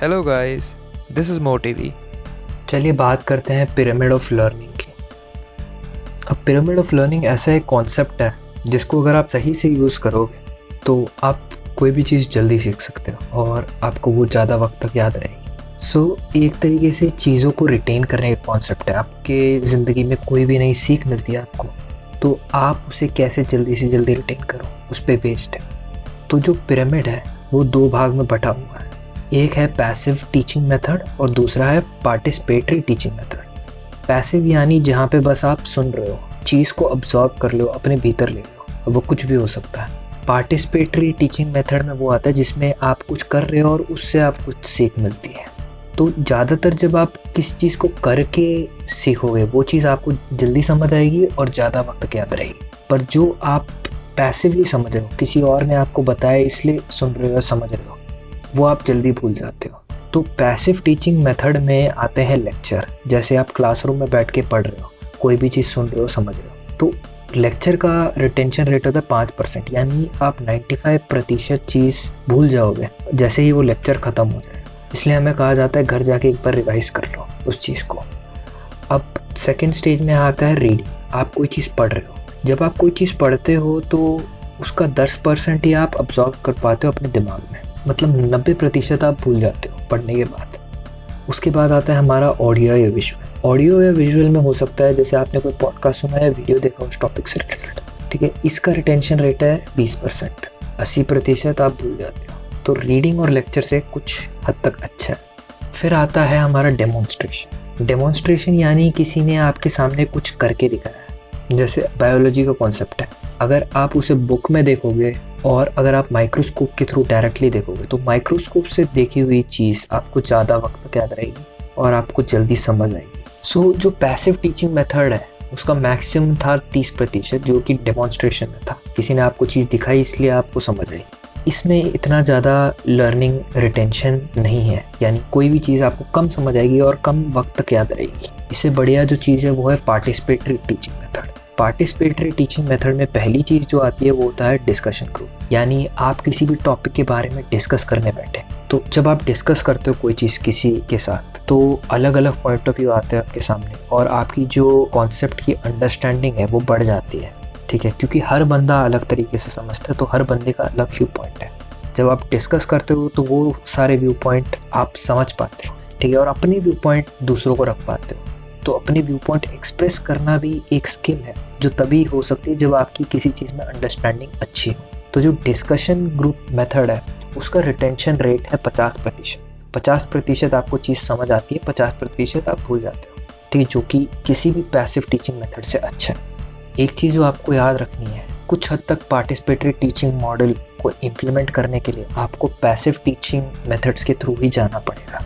Hello guys, this is Motivi. चलिए बात करते हैं पिरामिड ऑफ लर्निंग की। अब पिरामिड ऑफ लर्निंग ऐसा एक कॉन्सेप्ट है जिसको अगर आप सही से यूज़ करोगे तो आप कोई भी चीज़ जल्दी सीख सकते हो और आपको वो ज़्यादा वक्त तक याद रहेगी। एक तरीके से चीज़ों को रिटेन करने का कॉन्सेप्ट है। आपके ज़िंदगी में कोई भी नई सीख मिलती है आपको, तो आप उसे कैसे जल्दी से जल्दी रिटेन करो, उस पर बेस्ड है। तो जो पिरामिड है वो दो भाग में बटा हुआ है। एक है पैसिव टीचिंग मेथड और दूसरा है पार्टिसिपेटरी टीचिंग मेथड। पैसिव यानी जहाँ पे बस आप सुन रहे हो, चीज़ को अब्जॉर्ब कर लो, अपने भीतर ले लो, वो कुछ भी हो सकता है। पार्टिसिपेटरी टीचिंग मेथड में वो आता है जिसमें आप कुछ कर रहे हो और उससे आप कुछ सीख मिलती है। तो ज़्यादातर जब आप किसी चीज़ को करके सीखोगे वो चीज़ आपको जल्दी समझ आएगी और ज़्यादा वक्त तक याद रहेगी। पर जो आप पैसिवली समझ रहे हो, किसी और ने आपको बताया इसलिए सुन रहे हो, समझ रहे हो, वो आप जल्दी भूल जाते हो। तो पैसिव टीचिंग मेथड में आते हैं लेक्चर। जैसे आप क्लासरूम में बैठ के पढ़ रहे हो, कोई भी चीज़ सुन रहे हो, समझ रहे हो, तो लेक्चर का रिटेंशन रेट होता है 5%, यानी आप 95% चीज़ भूल जाओगे जैसे ही वो लेक्चर ख़त्म हो जाए। इसलिए हमें कहा जाता है घर जाके एक बार रिवाइज कर लो उस चीज़ को। अब सेकेंड स्टेज में आता है रीडिंग। आप कोई चीज़ पढ़ रहे हो, जब आप कोई चीज़ पढ़ते हो तो उसका 10% ही आप अब्जॉर्व कर पाते हो अपने दिमाग में, मतलब 90% आप भूल जाते हो पढ़ने के बाद। उसके बाद आता है हमारा ऑडियो या विजुअल। ऑडियो या विजुअल में हो सकता है जैसे आपने कोई पॉडकास्ट सुना या वीडियो देखा उस टॉपिक से रिलेटेड, ठीक है। इसका रिटेंशन रेट है 20%, 80% आप भूल जाते हो। तो रीडिंग और लेक्चर से कुछ हद तक अच्छा है। फिर आता है हमारा डेमोन्स्ट्रेशन। डेमोन्स्ट्रेशन यानी किसी ने आपके सामने कुछ करके दिखाया। जैसे बायोलॉजी का कॉन्सेप्ट है, अगर आप उसे बुक में देखोगे और अगर आप माइक्रोस्कोप के थ्रू डायरेक्टली देखोगे तो माइक्रोस्कोप से देखी हुई चीज़ आपको ज़्यादा वक्त तक याद रहेगी और आपको जल्दी समझ आएगी। जो पैसिव टीचिंग मेथड है उसका मैक्सिमम था 30%, जो कि डेमोन्स्ट्रेशन में था। किसी ने आपको चीज़ दिखाई इसलिए आपको समझ आई। इसमें इतना ज़्यादा लर्निंग रिटेंशन नहीं है, यानी कोई भी चीज़ आपको कम समझ आएगी और कम वक्त तक याद रहेगी। इससे बढ़िया जो चीज़ है वो है participatory teaching method. Participatory teaching method में पहली चीज़ जो आती है वो होता है डिस्कशन ग्रुप। यानी आप किसी भी टॉपिक के बारे में डिस्कस करने बैठे, तो जब आप डिस्कस करते हो कोई चीज़ किसी के साथ तो अलग अलग पॉइंट ऑफ व्यू आते हैं आपके सामने और आपकी जो कॉन्सेप्ट की अंडरस्टैंडिंग है वो बढ़ जाती है, ठीक है। क्योंकि हर बंदा अलग तरीके से समझता है, तो हर बंदे का अलग व्यू पॉइंट है। जब आप डिस्कस करते हो तो वो सारे व्यू पॉइंट आप समझ पाते हो, ठीक है, और अपने व्यू पॉइंट दूसरों को रख पाते हो। तो अपने व्यू पॉइंट एक्सप्रेस करना भी एक स्किल है जो तभी हो सकती है जब आपकी किसी चीज़ में अंडरस्टैंडिंग अच्छी हो। तो जो डिस्कशन ग्रुप मेथड है उसका रिटेंशन रेट है 50%। 50% आपको चीज़ समझ आती है, 50% आप भूल जाते हो, ठीक है, जो कि किसी भी पैसिव टीचिंग मेथड से अच्छा है। एक चीज़ जो आपको याद रखनी है, कुछ हद तक पार्टिसिपेटरी टीचिंग मॉडल को इम्प्लीमेंट करने के लिए आपको पैसिव टीचिंग मेथड्स के थ्रू ही जाना पड़ेगा।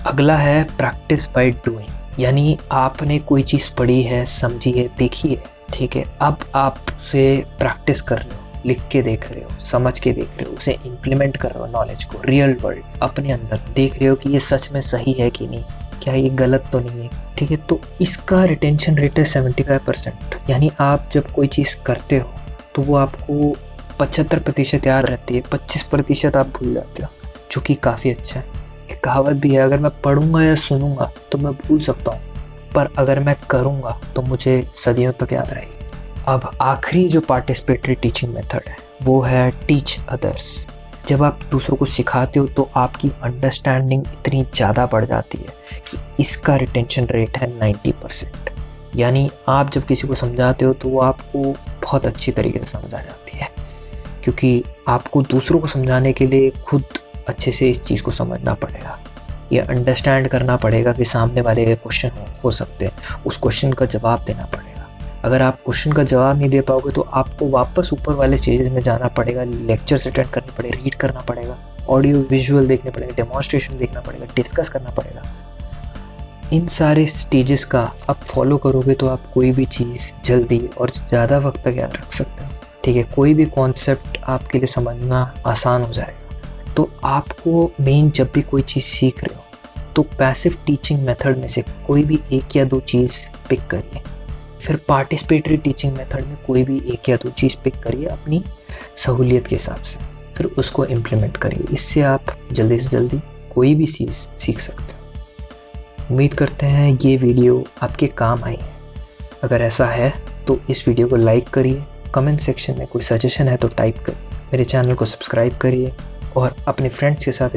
अगला है प्रैक्टिस बाय डूइंग। यानी आपने कोई चीज़ पढ़ी है, समझी है, देखी है, ठीक है, अब आप उसे प्रैक्टिस कर रहे हो, लिख के देख रहे हो, समझ के देख रहे हो, उसे इम्प्लीमेंट कर रहे हो, नॉलेज को रियल वर्ल्ड अपने अंदर देख रहे हो कि ये सच में सही है कि नहीं, क्या ये गलत तो नहीं है, ठीक है। तो इसका रिटेंशन रेट है 75%। यानी आप जब कोई चीज़ करते हो तो वो आपको 75% याद रहती है, 25% आप भूल जाते हो, जो कि काफ़ी अच्छा है। एक कहावत भी है, अगर मैं पढ़ूंगा या सुनूंगा तो मैं भूल सकता हूँ, पर अगर मैं करूँगा तो मुझे सदियों तक याद रहेगी। अब आखिरी जो पार्टिसिपेटरी टीचिंग मेथड है वो है टीच अदर्स। जब आप दूसरों को सिखाते हो तो आपकी अंडरस्टैंडिंग इतनी ज़्यादा बढ़ जाती है कि इसका रिटेंशन रेट है 90%। यानी आप जब किसी को समझाते हो तो वो आपको बहुत अच्छी तरीके से समझ आ जाती है, क्योंकि आपको दूसरों को समझाने के लिए खुद अच्छे से इस चीज़ को समझना पड़ेगा, ये अंडरस्टैंड करना पड़ेगा कि सामने वाले के क्वेश्चन हो सकते हैं, उस क्वेश्चन का जवाब देना पड़ेगा। अगर आप क्वेश्चन का जवाब नहीं दे पाओगे तो आपको वापस ऊपर वाले स्टेजेस में जाना पड़ेगा, लेक्चर्स अटेंड करने पड़ेगा, रीड करना पड़ेगा, ऑडियो विजुअल देखने पड़ेगा, डेमोन्स्ट्रेशन देखना पड़ेगा, डिस्कस करना पड़ेगा। इन सारे स्टेजेस का आप फॉलो करोगे तो आप कोई भी चीज़ जल्दी और ज़्यादा वक्त तक याद रख सकते हो, ठीक है। कोई भी कॉन्सेप्ट आपके लिए समझना आसान हो जाएगा। तो आपको मेन जब भी कोई चीज़ सीख रहे हो तो पैसिव टीचिंग मेथड में से कोई भी एक या दो चीज़ पिक करिए। फिर पार्टिसिपेटरी टीचिंग मेथड में कोई भी एक या दो चीज़ पिक करिए अपनी सहूलियत के हिसाब से, फिर उसको इम्प्लीमेंट करिए। इससे आप जल्दी से जल्दी कोई भी चीज़ सीख सकते हो। उम्मीद करते हैं ये वीडियो आपके काम आई है। अगर ऐसा है तो इस वीडियो को लाइक करिए, कमेंट सेक्शन में कोई सजेशन है तो टाइप करिए, मेरे चैनल को सब्सक्राइब करिए और अपने फ्रेंड्स के साथ